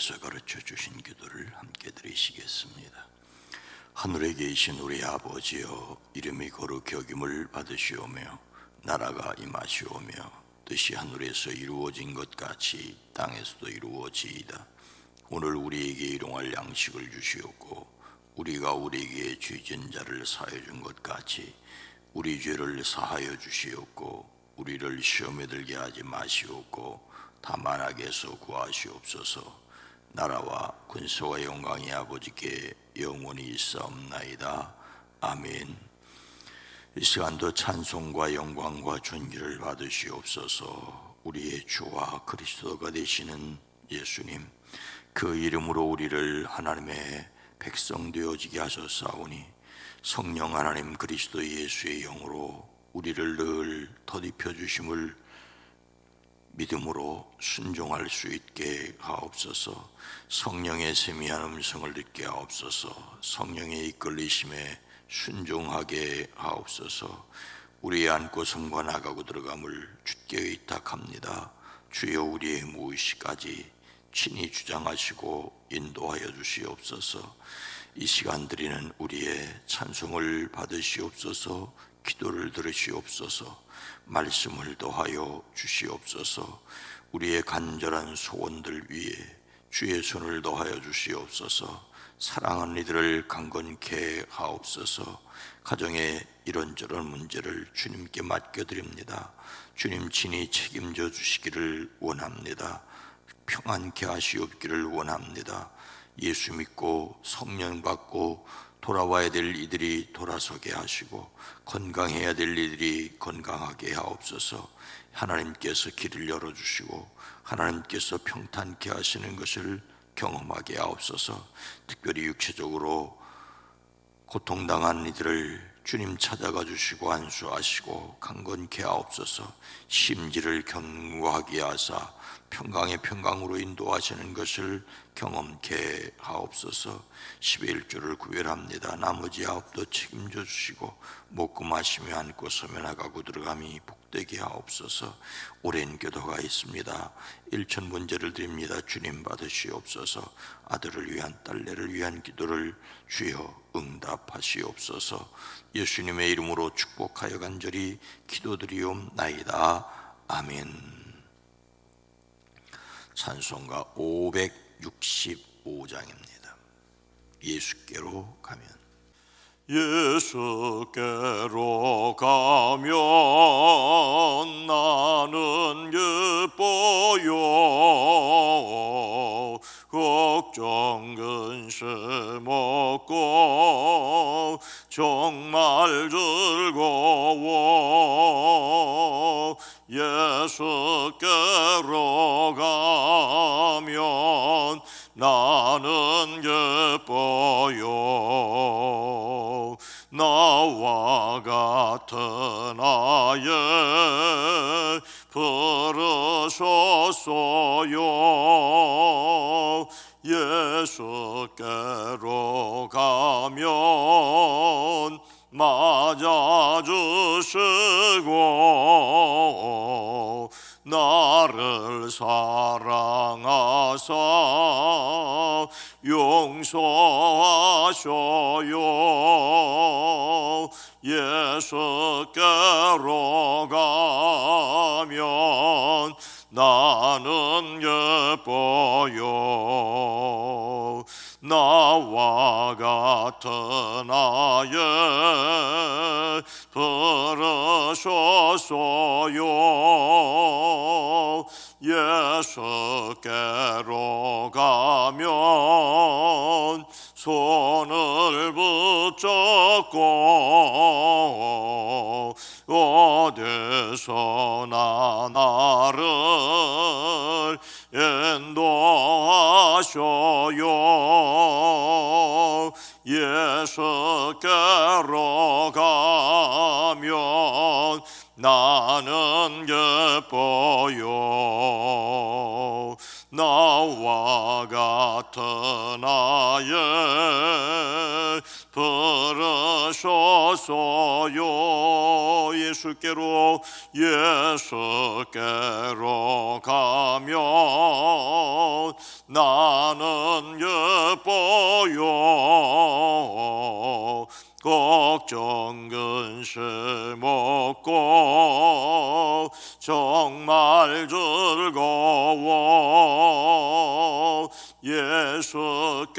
하나님께서 가르쳐 주신 기도를 함께 드리시겠습니다. 하늘에 계신 우리 아버지여, 이름이 거룩히 여김을 받으시오며 나라가 임하시오며 뜻이 하늘에서 이루어진 것 같이 땅에서도 이루어지이다. 오늘 우리에게 일용할 양식을 주시옵고 우리가 우리에게 죄진 자를 사하여 준 것 같이 우리 죄를 사하여 주시옵고 우리를 시험에 들게 하지 마시옵고 다만 악에서 구하시옵소서. 나라와 군사와 영광이 아버지께 영원히 있사옵나이다. 아멘. 이 시간도 찬송과 영광과 존귀를 받으시옵소서. 우리의 주와 그리스도가 되시는 예수님, 그 이름으로 우리를 하나님의 백성 되어지게 하셨사오니 성령 하나님 그리스도 예수의 영으로 우리를 늘 더입혀 주심을 믿음으로 순종할 수 있게 하옵소서. 성령의 세미한 음성을 듣게 하옵소서. 성령의 이끌리심에 순종하게 하옵소서. 우리의 안고 섬과 나가고 들어감을 주께 의탁합니다. 주여, 우리의 무의식까지 친히 주장하시고 인도하여 주시옵소서. 이 시간 드리는 우리의 찬송을 받으시옵소서. 기도를 들으시옵소서. 말씀을 더하여 주시옵소서. 우리의 간절한 소원들 위에 주의 손을 더하여 주시옵소서. 사랑하는 이들을 강건케 하옵소서. 가정의 이런저런 문제를 주님께 맡겨드립니다. 주님 친히 책임져 주시기를 원합니다. 평안케 하시옵기를 원합니다. 예수 믿고 성령 받고 돌아와야 될 이들이 돌아서게 하시고 건강해야 될 이들이 건강하게 하옵소서. 하나님께서 길을 열어주시고 하나님께서 평탄케 하시는 것을 경험하게 하옵소서. 특별히 육체적으로 고통당한 이들을 주님 찾아가 주시고 안수하시고 강건케 하옵소서. 심지를 견고하게 하사 평강의 평강으로 인도하시는 것을 경험케 하옵소서. 11조를 구별합니다. 나머지 9도 책임져 주시고 먹고 마시며 앉고 서며 나가고 들어감이 복되게 하옵소서. 오랜 기도가 있습니다. 1,000번제를 드립니다. 주님 받으시옵소서. 아들을 위한, 딸내를 위한 기도를 주여 응답하시옵소서. 예수님의 이름으로 축복하여 간절히 기도드리옵나이다. 아멘. 찬송가 565장입니다. 예수께로 가면. 예수께로 가면 나는 기뻐요. 걱정 근심 없고 정말 즐거워. 예수께로 가면 나는 기뻐요. 나와 같은 아예 부르셨어요. 예수께로 가면 맞아주시고 나를 사랑하사 용서하셔요. 예수께로 가면 나는 예뻐요. 나와 같은 아예 부르셨어요. 예수께로 가면 손을 붙잡고 어디서나 나를 인도하셔요. 예수께로 가면 나는 예뻐요. 나와 같은 아예 부르셨어요. 예수께로 가면 나는 예뻐요. 걱정 근심 없고 정말 즐거워. 예수께로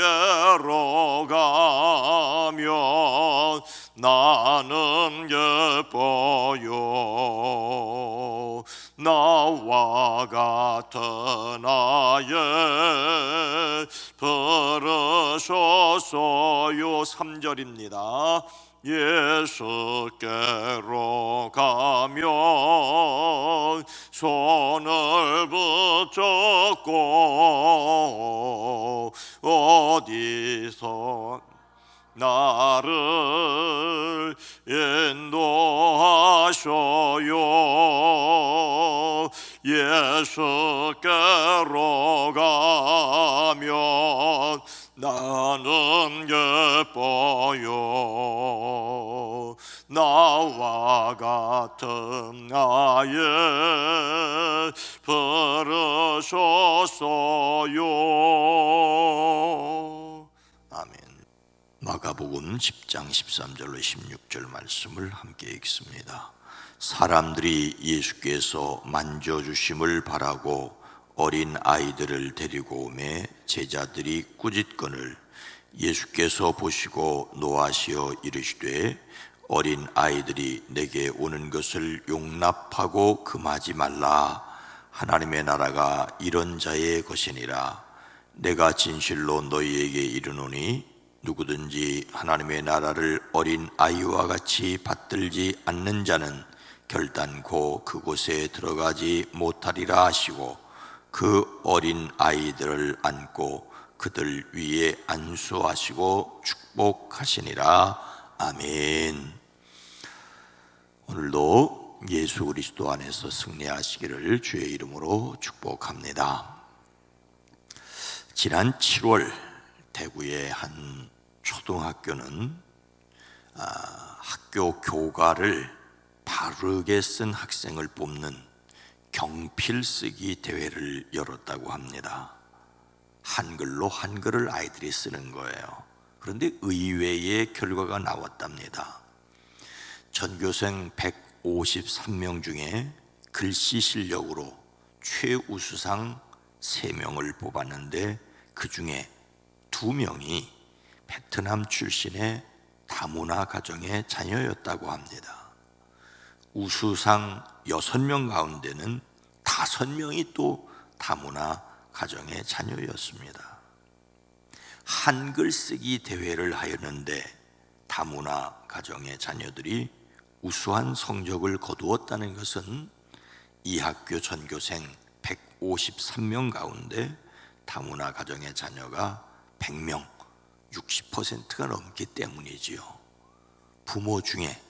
가면 나는 예뻐요. 나와 같은 아예 부르셨어요. 3절입니다. 예수께로 가면 손을 붙잡고 어디서 나를 인도하셔요. 예수께로 가면 나는 예뻐요. 나와 같은 아예 부르셨어요. 아멘. 마가복음 10장 13절로 16절 말씀을 함께 읽습니다. 사람들이 예수께서 만져주심을 바라고 어린 아이들을 데리고 오매 제자들이 꾸짖거늘 예수께서 보시고 노하시어 이르시되 어린 아이들이 내게 오는 것을 용납하고 금하지 말라. 하나님의 나라가 이런 자의 것이니라. 내가 진실로 너희에게 이르노니 누구든지 하나님의 나라를 어린 아이와 같이 받들지 않는 자는 결단코 그곳에 들어가지 못하리라 하시고 그 어린 아이들을 안고 그들 위에 안수하시고 축복하시니라. 아멘. 오늘도 예수 그리스도 안에서 승리하시기를 주의 이름으로 축복합니다. 지난 7월 대구의 한 초등학교는 학교 교과를 바르게 쓴 학생을 뽑는 경필 쓰기 대회를 열었다고 합니다. 한글로 한글을 아이들이 쓰는 거예요. 그런데 의외의 결과가 나왔답니다. 전교생 153명 중에 글씨 실력으로 최우수상 3명을 뽑았는데 그 중에 2명이 베트남 출신의 다문화 가정의 자녀였다고 합니다. 우수상 6명 가운데는 5명이 또 다문화 가정의 자녀였습니다. 한글 쓰기 대회를 하였는데 다문화 가정의 자녀들이 우수한 성적을 거두었다는 것은 이 학교 전교생 153명 가운데 다문화 가정의 자녀가 100명, 60%가 넘기 때문이지요. 부모 중에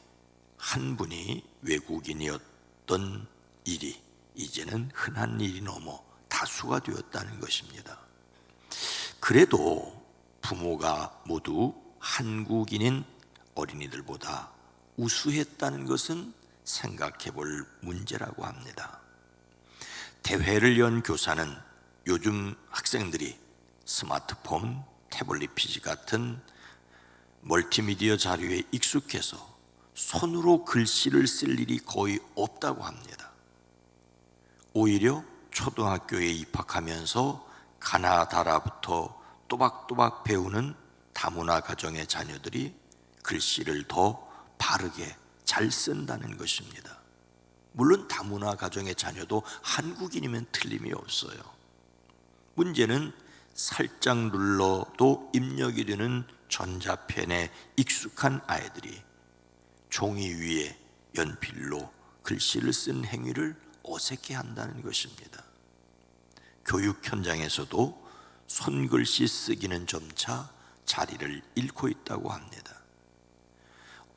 한 분이 외국인이었던 일이 이제는 흔한 일이 넘어 다수가 되었다는 것입니다. 그래도 부모가 모두 한국인인 어린이들보다 우수했다는 것은 생각해 볼 문제라고 합니다. 대회를 연 교사는 요즘 학생들이 스마트폰, 태블릿 PC 같은 멀티미디어 자료에 익숙해서 손으로 글씨를 쓸 일이 거의 없다고 합니다. 오히려 초등학교에 입학하면서 가나다라부터 또박또박 배우는 다문화 가정의 자녀들이 글씨를 더 바르게 잘 쓴다는 것입니다. 물론 다문화 가정의 자녀도 한국인이면 틀림이 없어요. 문제는 살짝 눌러도 입력이 되는 전자펜에 익숙한 아이들이 종이 위에 연필로 글씨를 쓴 행위를 어색해 한다는 것입니다. 교육 현장에서도 손글씨 쓰기는 점차 자리를 잃고 있다고 합니다.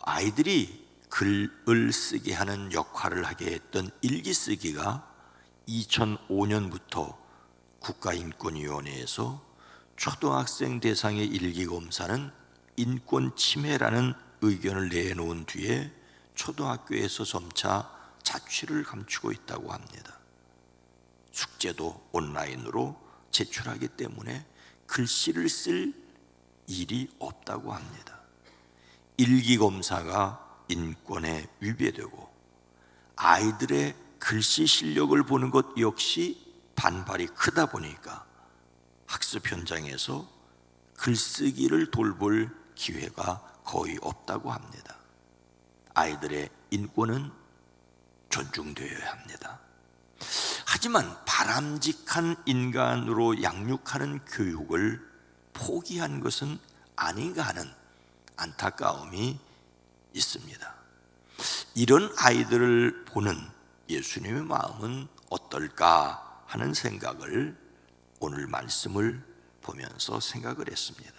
아이들이 글을 쓰게 하는 역할을 하게 했던 일기쓰기가 2005년부터 국가인권위원회에서 초등학생 대상의 일기검사는 인권 침해라는 의견을 내놓은 뒤에 초등학교에서 점차 자취를 감추고 있다고 합니다. 숙제도 온라인으로 제출하기 때문에 글씨를 쓸 일이 없다고 합니다. 일기검사가 인권에 위배되고 아이들의 글씨 실력을 보는 것 역시 반발이 크다 보니까 학습 현장에서 글쓰기를 돌볼 기회가 거의 없다고 합니다. 아이들의 인권은 존중되어야 합니다. 하지만 바람직한 인간으로 양육하는 교육을 포기한 것은 아닌가 하는 안타까움이 있습니다. 이런 아이들을 보는 예수님의 마음은 어떨까 하는 생각을 오늘 말씀을 보면서 생각을 했습니다.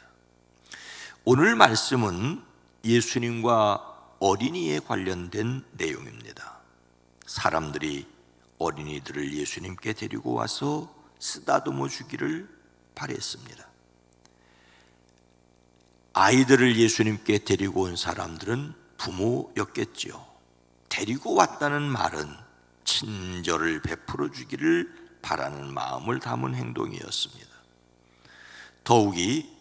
오늘 말씀은 예수님과 어린이에 관련된 내용입니다. 사람들이 어린이들을 예수님께 데리고 와서 쓰다듬어 주기를 바랬습니다. 아이들을 예수님께 데리고 온 사람들은 부모였겠지요. 데리고 왔다는 말은 친절을 베풀어 주기를 바라는 마음을 담은 행동이었습니다. 더욱이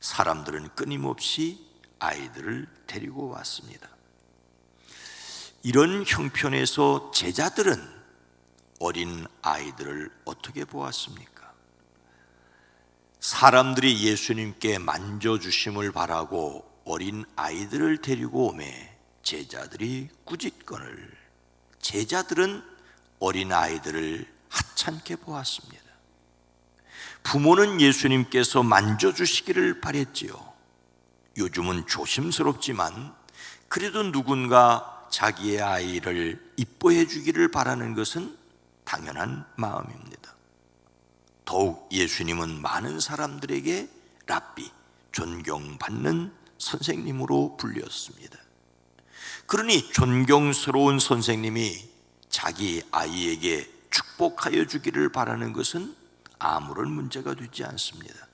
사람들은 끊임없이 아이들을 데리고 왔습니다. 이런 형편에서 제자들은 어린 아이들을 어떻게 보았습니까? 사람들이 예수님께 만져주심을 바라고 어린 아이들을 데리고 오매 제자들이 꾸짖거늘 제자들은 어린 아이들을 하찮게 보았습니다. 부모는 예수님께서 만져주시기를 바랬지요. 요즘은 조심스럽지만 그래도 누군가 자기의 아이를 이뻐해 주기를 바라는 것은 당연한 마음입니다. 더욱 예수님은 많은 사람들에게 랍비, 존경받는 선생님으로 불렸습니다. 그러니 존경스러운 선생님이 자기 아이에게 축복하여 주기를 바라는 것은 아무런 문제가 되지 않습니다.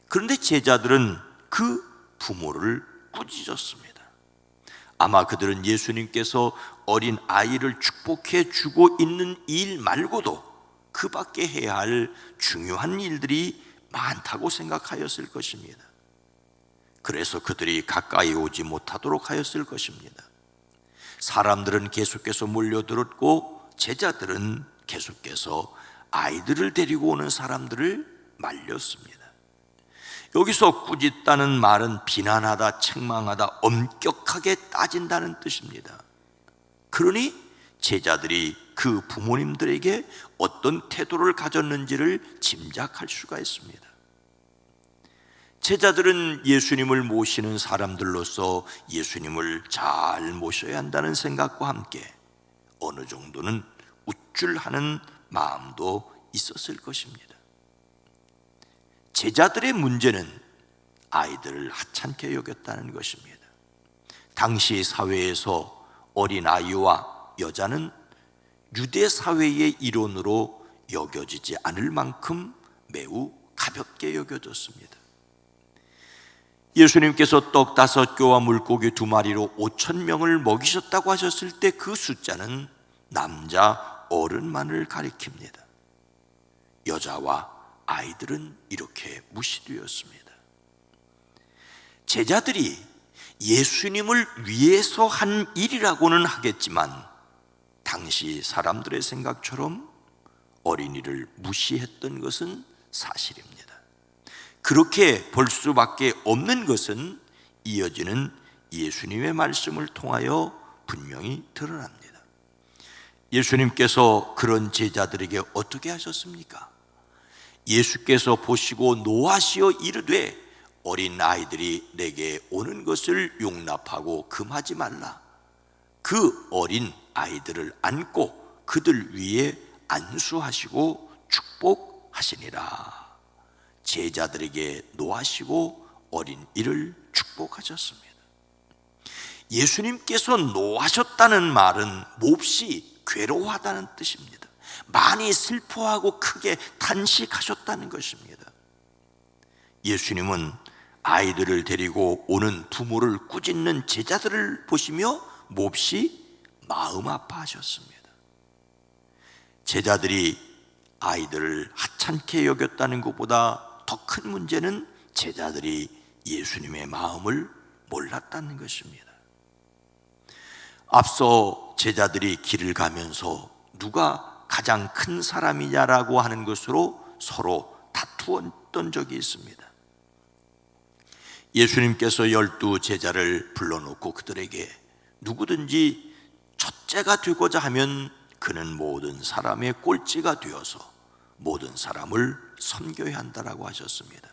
그런데 제자들은 그 부모를 꾸짖었습니다. 아마 그들은 예수님께서 어린 아이를 축복해 주고 있는 일 말고도 그 밖에 해야 할 중요한 일들이 많다고 생각하였을 것입니다. 그래서 그들이 가까이 오지 못하도록 하였을 것입니다. 사람들은 계속해서 몰려들었고 제자들은 계속해서 아이들을 데리고 오는 사람들을 말렸습니다. 여기서 꾸짖다는 말은 비난하다, 책망하다, 엄격하게 따진다는 뜻입니다. 그러니 제자들이 그 부모님들에게 어떤 태도를 가졌는지를 짐작할 수가 있습니다. 제자들은 예수님을 모시는 사람들로서 예수님을 잘 모셔야 한다는 생각과 함께 어느 정도는 우쭐하는 마음도 있었을 것입니다. 제자들의 문제는 아이들을 하찮게 여겼다는 것입니다. 당시 사회에서 어린아이와 여자는 유대 사회의 일원으로 여겨지지 않을 만큼 매우 가볍게 여겨졌습니다. 예수님께서 떡 5개와 물고기 2마리로 5,000명을 먹이셨다고 하셨을 때 그 숫자는 남자 어른만을 가리킵니다. 여자와 아이들은 이렇게 무시되었습니다. 제자들이 예수님을 위해서 한 일이라고는 하겠지만 당시 사람들의 생각처럼 어린이를 무시했던 것은 사실입니다. 그렇게 볼 수밖에 없는 것은 이어지는 예수님의 말씀을 통하여 분명히 드러납니다. 예수님께서 그런 제자들에게 어떻게 하셨습니까? 예수께서 보시고 노하시어 이르되 어린 아이들이 내게 오는 것을 용납하고 금하지 말라. 그 어린 아이들을 안고 그들 위에 안수하시고 축복하시니라. 제자들에게 노하시고 어린 이를 축복하셨습니다. 예수님께서 노하셨다는 말은 몹시 괴로워하다는 뜻입니다. 많이 슬퍼하고 크게 탄식하셨다는 것입니다. 예수님은 아이들을 데리고 오는 부모를 꾸짖는 제자들을 보시며 몹시 마음 아파하셨습니다. 제자들이 아이들을 하찮게 여겼다는 것보다 더 큰 문제는 제자들이 예수님의 마음을 몰랐다는 것입니다. 앞서 제자들이 길을 가면서 누가 가장 큰 사람이냐라고 하는 것으로 서로 다투었던 적이 있습니다. 예수님께서 12 제자를 불러놓고 그들에게 누구든지 첫째가 되고자 하면 그는 모든 사람의 꼴찌가 되어서 모든 사람을 섬겨야 한다라고 하셨습니다.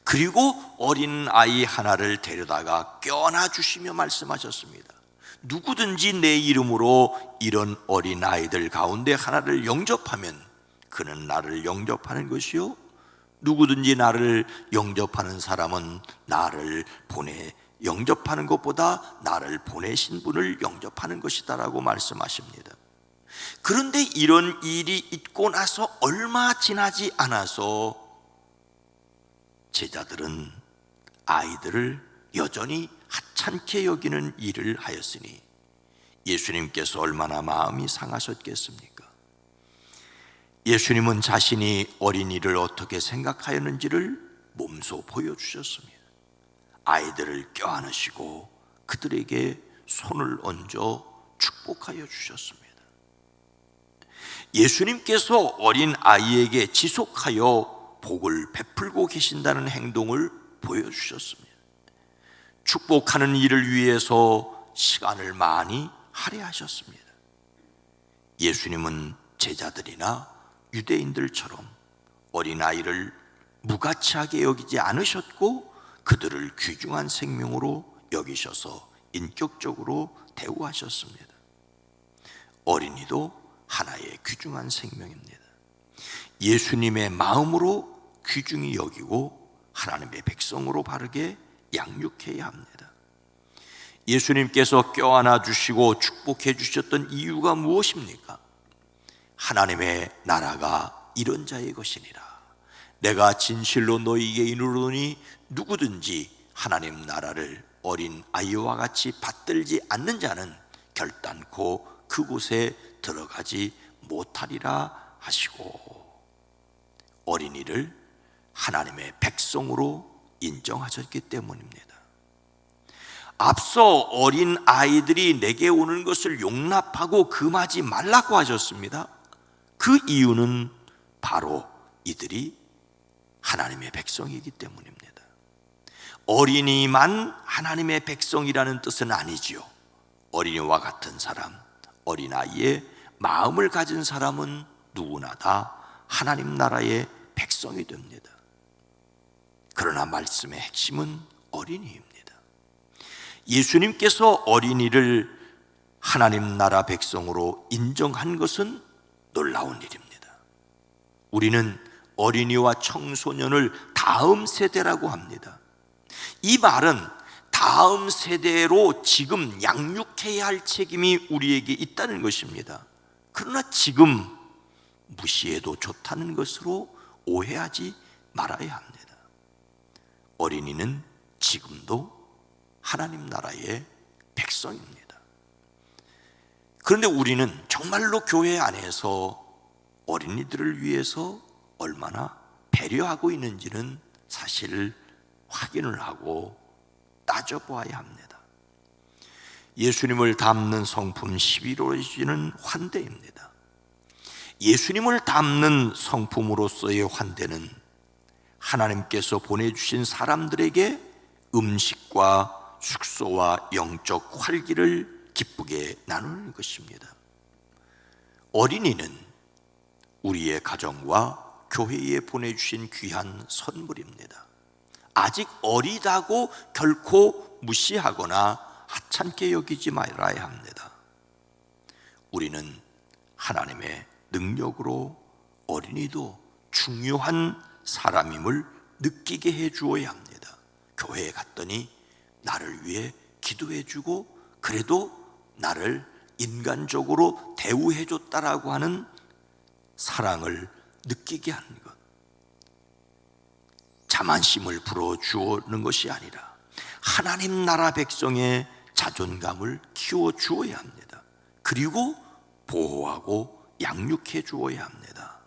그리고 어린 아이 하나를 데려다가 껴안아 주시며 말씀하셨습니다. 누구든지 내 이름으로 이런 어린 아이들 가운데 하나를 영접하면 그는 나를 영접하는 것이요, 누구든지 나를 영접하는 사람은 나를 영접하는 것보다 나를 보내신 분을 영접하는 것이다 라고 말씀하십니다. 그런데 이런 일이 있고 나서 얼마 지나지 않아서 제자들은 아이들을 여전히 하찮게 여기는 일을 하였으니 예수님께서 얼마나 마음이 상하셨겠습니까? 예수님은 자신이 어린이를 어떻게 생각하였는지를 몸소 보여주셨습니다. 아이들을 껴안으시고 그들에게 손을 얹어 축복하여 주셨습니다. 예수님께서 어린 아이에게 지속하여 복을 베풀고 계신다는 행동을 보여주셨습니다. 축복하는 일을 위해서 시간을 많이 할애하셨습니다. 예수님은 제자들이나 유대인들처럼 어린아이를 무가치하게 여기지 않으셨고 그들을 귀중한 생명으로 여기셔서 인격적으로 대우하셨습니다. 어린이도 하나의 귀중한 생명입니다. 예수님의 마음으로 귀중히 여기고 하나님의 백성으로 바르게 양육해야 합니다. 예수님께서 껴안아 주시고 축복해 주셨던 이유가 무엇입니까? 하나님의 나라가 이런 자의 것이니라. 내가 진실로 너희에게 이르노니 누구든지 하나님 나라를 어린 아이와 같이 받들지 않는 자는 결단코 그곳에 들어가지 못하리라 하시고 어린이를 하나님의 백성으로 인정하셨기 때문입니다. 앞서 어린 아이들이 내게 오는 것을 용납하고 금하지 말라고 하셨습니다. 그 이유는 바로 이들이 하나님의 백성이기 때문입니다. 어린이만 하나님의 백성이라는 뜻은 아니지요. 어린이와 같은 사람, 어린아이의 마음을 가진 사람은 누구나 다 하나님 나라의 백성이 됩니다. 그러나 말씀의 핵심은 어린이입니다. 예수님께서 어린이를 하나님 나라 백성으로 인정한 것은 놀라운 일입니다. 우리는 어린이와 청소년을 다음 세대라고 합니다. 이 말은 다음 세대로 지금 양육해야 할 책임이 우리에게 있다는 것입니다. 그러나 지금 무시해도 좋다는 것으로 오해하지 말아야 합니다. 어린이는 지금도 하나님 나라의 백성입니다. 그런데 우리는 정말로 교회 안에서 어린이들을 위해서 얼마나 배려하고 있는지는 사실 확인을 하고 따져보아야 합니다. 예수님을 담는 성품 11호지는 환대입니다. 예수님을 담는 성품으로서의 환대는 하나님께서 보내주신 사람들에게 음식과 숙소와 영적 활기를 기쁘게 나누는 것입니다. 어린이는 우리의 가정과 교회에 보내주신 귀한 선물입니다. 아직 어리다고 결코 무시하거나 하찮게 여기지 말아야 합니다. 우리는 하나님의 능력으로 어린이도 중요한 사람임을 느끼게 해 주어야 합니다. 교회에 갔더니 나를 위해 기도해 주고 그래도 나를 인간적으로 대우해 줬다라고 하는 사랑을 느끼게 하는 것. 자만심을 불어주는 것이 아니라 하나님 나라 백성의 자존감을 키워주어야 합니다. 그리고 보호하고 양육해 주어야 합니다.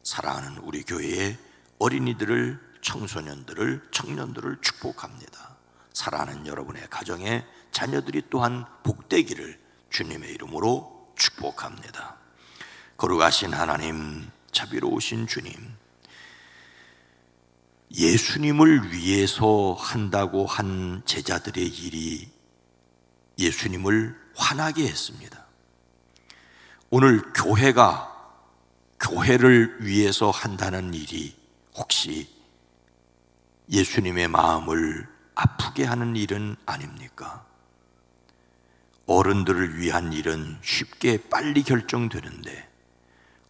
사랑하는 우리 교회의 어린이들을, 청소년들을, 청년들을 축복합니다. 사랑하는 여러분의 가정에 자녀들이 또한 복되기를 주님의 이름으로 축복합니다. 거룩하신 하나님, 자비로우신 주님, 예수님을 위해서 한다고 한 제자들의 일이 예수님을 화나게 했습니다. 오늘 교회가 교회를 위해서 한다는 일이 혹시 예수님의 마음을 아프게 하는 일은 아닙니까? 어른들을 위한 일은 쉽게 빨리 결정되는데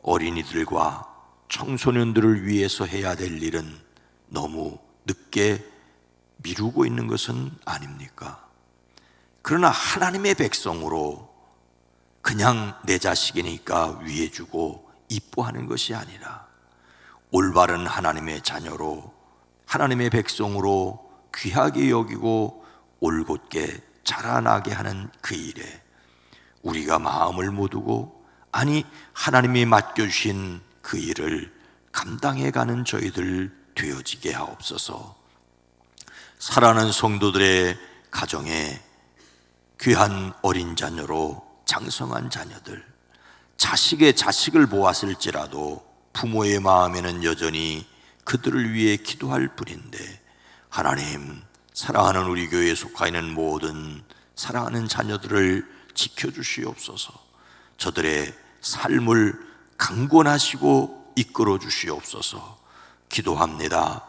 어린이들과 청소년들을 위해서 해야 될 일은 너무 늦게 미루고 있는 것은 아닙니까? 그러나 하나님의 백성으로 그냥 내 자식이니까 위해주고 이뻐하는 것이 아니라 올바른 하나님의 자녀로, 하나님의 백성으로 귀하게 여기고 올곧게 자라나게 하는 그 일에 우리가 마음을 못 두고, 아니 하나님이 맡겨주신 그 일을 감당해가는 저희들 되어지게 하옵소서. 사랑하는 성도들의 가정에 귀한 어린 자녀로 장성한 자녀들, 자식의 자식을 보았을지라도 부모의 마음에는 여전히 그들을 위해 기도할 뿐인데, 하나님, 사랑하는 우리 교회에 속하 있는 모든 사랑하는 자녀들을 지켜주시옵소서. 저들의 삶을 강권하시고 이끌어 주시옵소서. 기도합니다.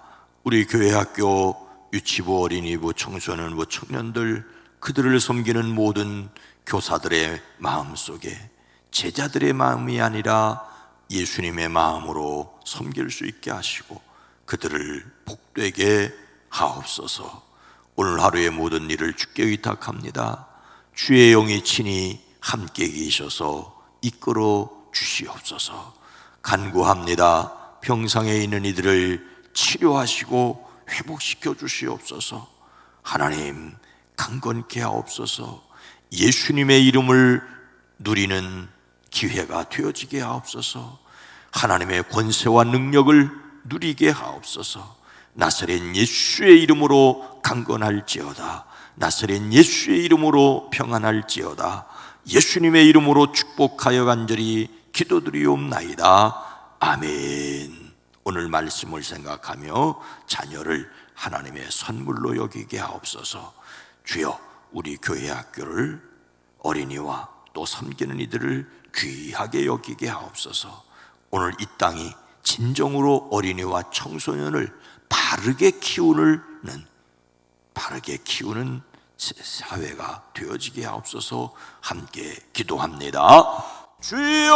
우리 교회 학교 유치부, 어린이부, 청소년부, 청년들, 그들을 섬기는 모든 교사들의 마음속에 제자들의 마음이 아니라 예수님의 마음으로 섬길 수 있게 하시고 그들을 복되게 하옵소서. 오늘 하루의 모든 일을 주께 의탁합니다. 주의 영이 친히 함께 계셔서 이끌어 주시옵소서. 간구합니다. 병상에 있는 이들을 치료하시고 회복시켜 주시옵소서. 하나님, 강건케 하옵소서. 예수님의 이름을 누리는 기회가 되어지게 하옵소서. 하나님의 권세와 능력을 누리게 하옵소서. 나사렛 예수의 이름으로 강건할지어다. 나사렛 예수의 이름으로 평안할지어다. 예수님의 이름으로 축복하여 간절히 기도드리옵나이다. 아멘. 오늘 말씀을 생각하며 자녀를 하나님의 선물로 여기게 하옵소서. 주여, 우리 교회 학교를, 어린이와 또 섬기는 이들을 귀하게 여기게 하옵소서. 오늘 이 땅이 진정으로 어린이와 청소년을 바르게 키우는 사회가 되어지게 하옵소서. 함께 기도합니다. 주여!